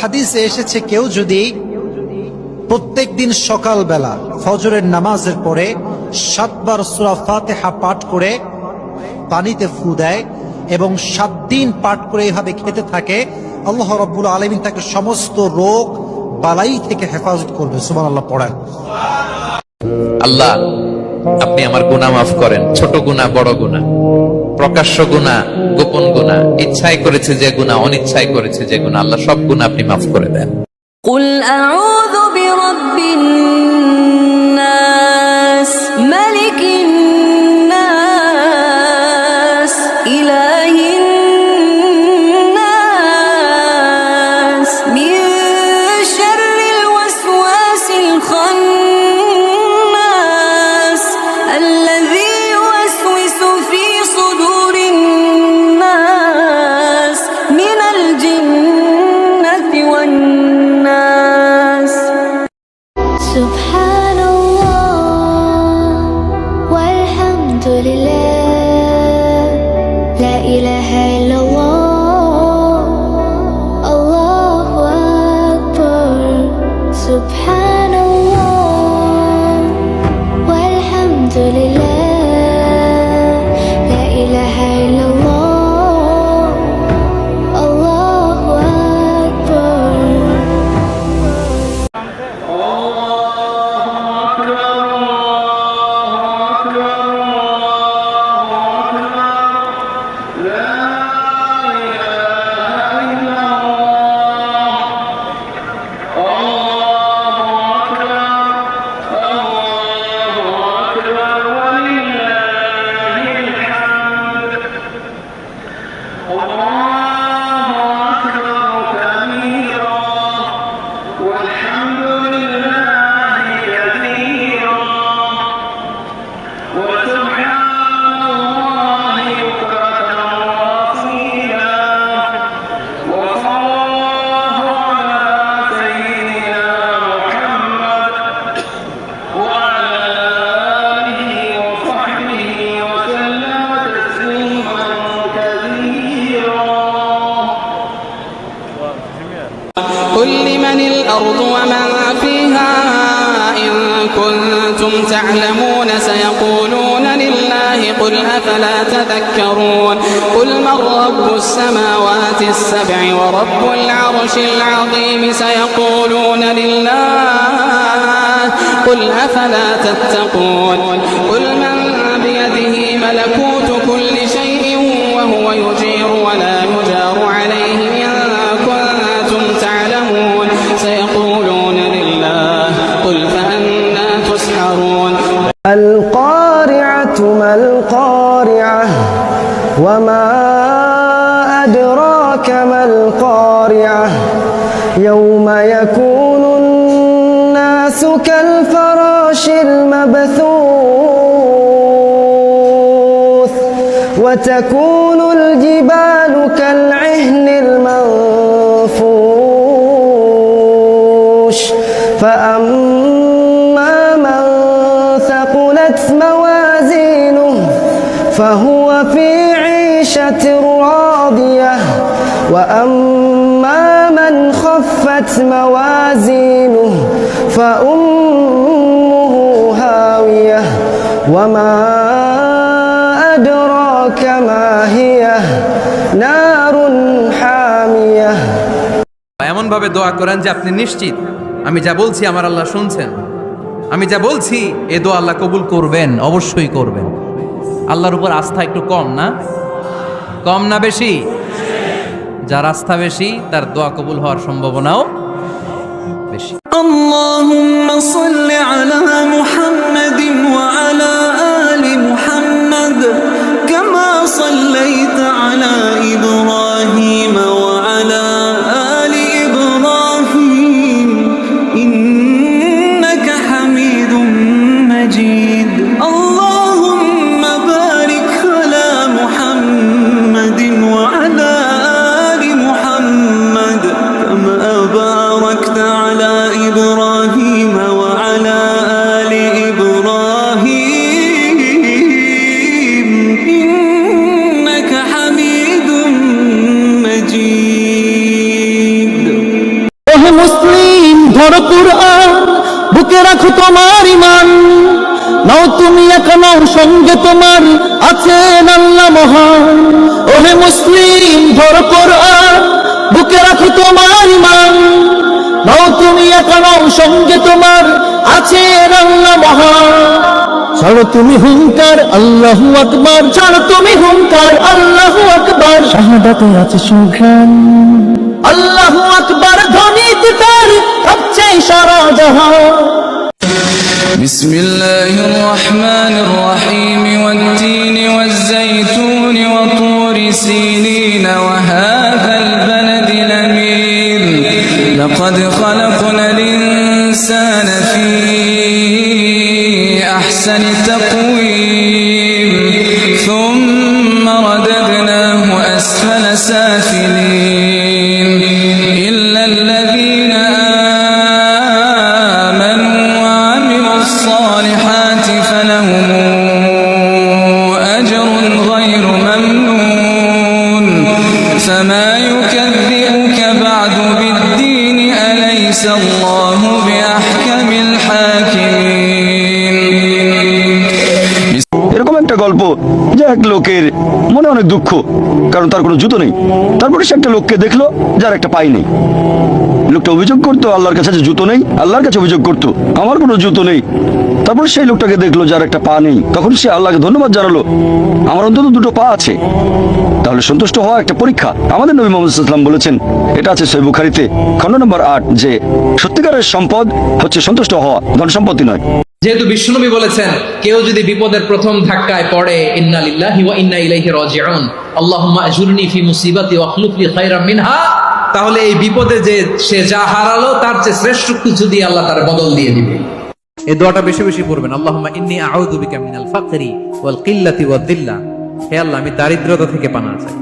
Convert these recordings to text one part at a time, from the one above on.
হাদিসে এসেছে কেউ যদি প্রত্যেক দিন সকালবেলা ফজরের নামাজের পরে 7 বার সূরা ফাতিহা পাঠ করে পানিতে ফু দেয় এবং 7 দিন পাঠ করে এইভাবে খেতে থাকে, আল্লাহ রাব্বুল আলামিন তাকে সমস্ত রোগ বালাই থেকে হেফাজত করবে। সুবহানাল্লাহ পড়েন। আল্লাহ আপনি আমার গুনাহ মাফ করেন, ছোট গুনাহ বড় গুনাহ, প্রকাশ্য গুনাহ গোপন গুনাহ, ইচ্ছায় করেছে যে গুনাহ, অনিচ্ছায় করেছে যে গুনাহ, আল্লাহ সব গুনাহ আপনি মাফ করে দেন। কুল আউযু বিরাব্বিন নাস মালিকিন নাস ইলাহিন নাস মিন শাররিল ওয়াসওয়াসিল খান্নাস আল্লাযী ইউওয়াসওয়িসু ফী সুদুরিন নাস মিনাল জিন্নাতি ওয়ান নাস। সুবহানাল্লাহ ওয়ালহামদুলিল্লাহ লা ইলাহা ইল্লাল্লাহ আল্লাহু আকবার। সুবহানাল্লাহ ওয়ালহামদুলিল্লাহ লা ইলাহা ইল্লাল্লাহ আল্লাহু আকবার। قل لمن الأرض ومن فيها إن كنتم تعلمون سيقولون لله قل أفلا تذكرون قل من رب السماوات السبع ورب العرش العظيم سيقولون لله قل أفلا تتقون قل من بيده ملكوت كل شيء وهو يجير ولا يجار عليه إن كنتم تعلمون سيقولون لله قل فأنا تسحرون القارعة ما القارعة وما أدراك ما القارعة يوم يكون الناس كالفراش المبثوث وتكون الجبال كالعهن المنفوش فأما من ثقلت موازينه فهو في عيشة راضية وأما من خفت موازينه فأمه هاوية وما أدراك ما هي نار حامية। এমন ভাবে দোয়া করেন যে আপনি নিশ্চিত আমি যা বলছি আমার আল্লাহ শুনছেন, আমি যা বলছি এ দোয়া আল্লাহ কবুল করবেন, অবশ্যই করবেন। আল্লাহর উপর আস্থা একটু কম না? কম না বেশি? যার আস্থা বেশি তার দোয়া কবুল হওয়ার সম্ভাবনাও বেশি। আল্লাহুম্মা সাল্লি আলা মুহাম্মাদিন ওয়া আলা আলি মুহাম্মাদ কামা সাল্লাইতা আলা ইব্রাহিম ওয়া আলা আলি ইব্রাহিম ইন্নাকা হামিদুম মাজিদ। আল্লাহুম্মা বারিক আলা মুহাম্মাদিন ওয়া আলা আলি মুহাম্মাদ কামা বারাকতা আলা ইব্রাহিম ওয়া আলা আলি ইব্রাহিম ইন্নাকা হামিদুম মাজিদ। ওহে মুসলিম ধরো কুরআন, বুকে রাখো তোমার ঈমান। নাও তুমি এখনো সঙ্গে তোমার আছেন আল্লাহ মহান। ওহে মুসলিম ধরো কুরআন, বুকে রাখো তোমার ঈমান। নাও তুমি এখনো সঙ্গে তোমার আছেন আল্লাহ মহান। ছাড়ো তুমি হুঙ্কার আল্লাহু আকবার, ছাড়ো তুমি হুঙ্কার আল্লাহু আকবার। শাহাদাতে আছে সুঘ্রাণ, আল্লাহু আকবার ধ্বনিতে তার কাঁপছে সারা জাহান। بسم الله الرحمن الرحيم والتين والزيتون وطور سينين وهذا البلد الأمين لقد خلقنا الإنسان في أحسن تقويم ثم رددناه أسفل سافلين إلا الذين آمنوا وعملوا الصالحات فلهم أجر غير ممنون فما يكذبك بعد بالدين أليس الله بأحكم الحاكمين এরকম একটা গল্প যে এক লোকের মনে অনেক দুঃখ, কারণ তার কোনো জুতো নেই। তারপরে সে একটা লোককে দেখলো যার একটা পাই নেই। লোকটা অভিযোগ করতো আল্লাহর কাছে যে জুতো নেই, আল্লাহর কাছে অভিযোগ করতো আমার কোনো জুতো নেই। তারপর সেই লোকটাকে দেখলো যার একটা পা নেই, তখন সে আল্লাহকে ধন্যবাদ জানালো, আমার অন্তত দুটো পা আছে। তাহলে সন্তুষ্ট হওয়া একটা পরীক্ষা। আমাদের নবী মুহাম্মদ সাল্লাল্লাহু আলাইহি ওয়াসাল্লাম বলেছেন, এটা আছে সহিহ বুখারীতে খণ্ড নম্বর 8, যে সত্যিকারের সম্পদ হচ্ছে সন্তুষ্ট হওয়া, ধন সম্পত্তি নয়। যেহেতু বিশ্বনবী বলেছেন কেউ যদি বিপদের প্রথম ধাক্কায় পড়ে ইন্না লিল্লাহি ওয়া ইন্না ইলাইহি রাজিউন আল্লাহুম্মা আজুরনি ফি মুসিবাতি ওয়া আখলুফ লি খায়রাম মিনহা, তাহলে এই বিপদে যে সে যা হারালো তার চেয়ে শ্রেষ্ঠ কিছু দিয়ে আল্লাহ তার বদল দিয়ে দিবে। এই দোয়াটা বেশি বেশি পড়বেন। আল্লাহুম্মা ইন্নী আউযু বিকা মিনাল ফাকরি ওয়াল কিল্লাতি ওয়াদ দিল্লা। হে আল্লাহ, আমি দারিদ্রতা থেকে পানাহ চাই।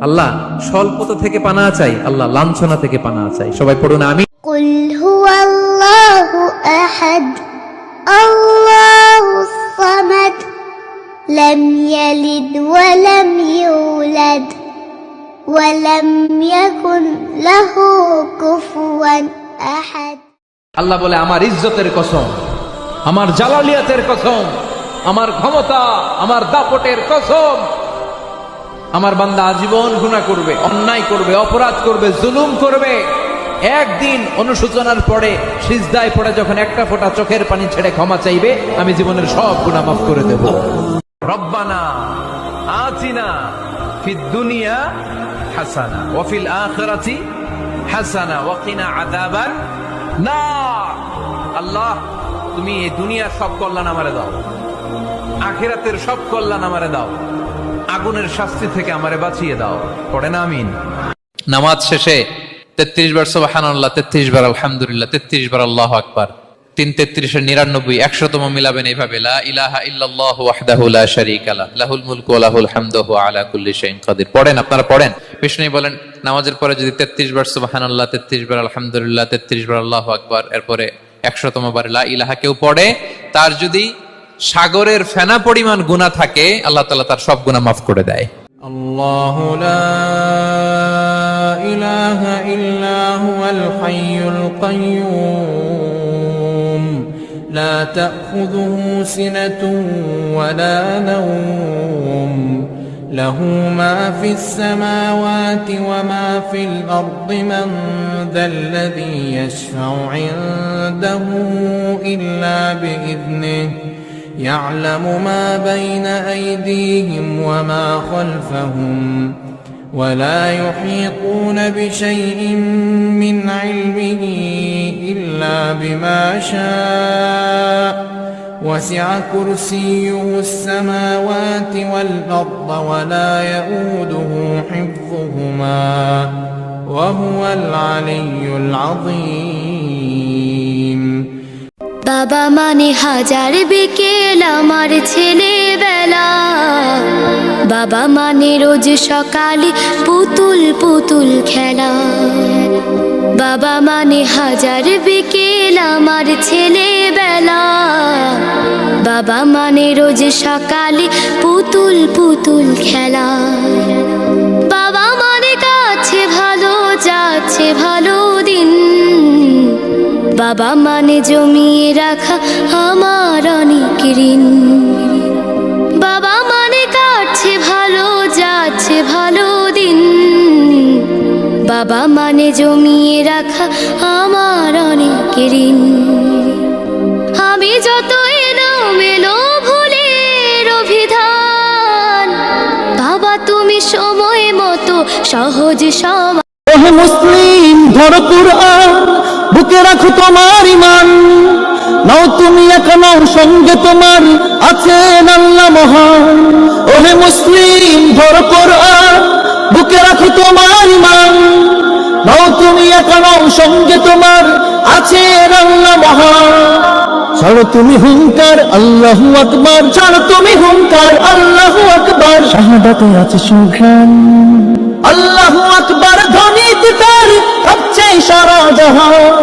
আল্লাহ, স্বল্পতা থেকে পানাহ চাই। আল্লাহ, লাঞ্ছনা থেকে পানাহ চাই। সবাই পড়ুন আমিন। قل هو الله أحد الله الصمد لم يلد ولم يولد ولم يكن له كفوا أحد। আল্লাহ বলে, আমার ইজ্জতের কসম, আমার জালালিয়াতের কসম, আমার ক্ষমতা, আমার দাপটের কসম, আমার বান্দা আজীবন গুনাহ করবে, অন্যায় করবে, অপরাধ করবে, জুলুম করবে। একদিন অনুশোচনার পরে সিজদায় পড়ে যখন একটা ফোঁটা চোখের পানি ছেড়ে ক্ষমা চাইবে, আমি জীবনের সব গুনাহ মাফ করে দেব। রব্বানা আতিনা ফিদ দুনিয়া হাসানা ওয়া ফিল আখিরাতি হাসানা ওয়া কিনা আযাবান নার। আল্লাহ, তুমি এই দুনিয়ার সব কল্যাণ আমারে দাও, আখিরাতের সব কল্যাণ আমারে দাও, আগুনের শাস্তি থেকে আমারে বাঁচিয়ে দাও। পড়েন আমিন। নামাজ শেষে 33 বার সুবহানাল্লাহ, 33 বার আলহামদুলিল্লাহ, 33 বার আল্লাহু আকবার, 3 33 এর 99, 100তম মিলাবেন এইভাবে, লা ইলাহা ইল্লাল্লাহু ওয়াহদাহু লা শারীকা লাহু লাহুল মুলকু ওয়া লাহুল হামদু ওয়া আলা কুল্লি শাইইন কাদির। পড়েন, আপনারা পড়েন। বিষ্ণু বলেন, নামাজের পরে যদি 33 বার সুবহানাল্লাহ, 33 বার আলহামদুলিল্লাহ, 33 বার আল্লাহু আকবার, এরপরে 100তম বার লা ইলাহা কেউ পড়ে, তার যদি সাগরের ফেনা পরিমাণ গুনাহ থাকে, আল্লাহ তাআলা তার সব গুনাহ মাফ করে দেয়। আল্লাহু লা ইলাহা ইল্লা হুয়াল হাইয়ুল কাইয়্যুম লা তাখুযুহু সিনাতুন ওয়া লা নাওম লাহু মা ফিস সামাওয়াতি ওয়া মা ফিল আরদি মান যাল্লাযী ইয়াশফা'উ 'ইনদাহু ইল্লা বিইذনিহি يعلم ما بين أيديهم وما خلفهم ولا يحيطون بشيء من علمه إلا بما شاء وسع كرسيه السماوات والأرض ولا يؤوده حفظهما وهو العلي العظيم। বাবা মানে হাজার বিকেল আমার ছেলেবেলা, বাবা মানে রোজ সকালে পুতুল পুতুল খেলা, বাবা মানে হাজার বিকেল আমার ছেলেবেলা, বাবা মানে রোজ সকালে পুতুল পুতুল খেলা, বাবা মানে কাছে ভালো যাচ্ছে ভালো দিন, বাবা মানে জমিয়ে রাখা আমার অনেক ঋণ বাবা মানে কাটছে ভালো যাচ্ছে ভালো দিন বাবা মানে জমিয়ে রাখা আমার অনেক ঋণ আমি যত এলোমেলো ভুলের অভিধান বাবা তুমি সময় মতো সহজ সমাধান ওহে মুসলিম ধরো কুরআন বুকে রাখো তোমার ঈমান নাও তুমি এখনো সঙ্গে তোমার আছেন আল্লাহ মহান ওহে মুসলিম ধরো কুরআন বুকে রাখো তোমার ঈমান নাও তুমি এখনো সঙ্গে তোমার আছেন আল্লাহ মহান ছাড়ো তুমি হুঙ্কার আল্লাহু আকবার ছাড়ো তুমি হুঙ্কার আল্লাহু আকবার শাহাদাতে আছে সুঘ্রাণ আল্লাহু আকবার ধ্বনি তার কাঁপছে সারা জাহান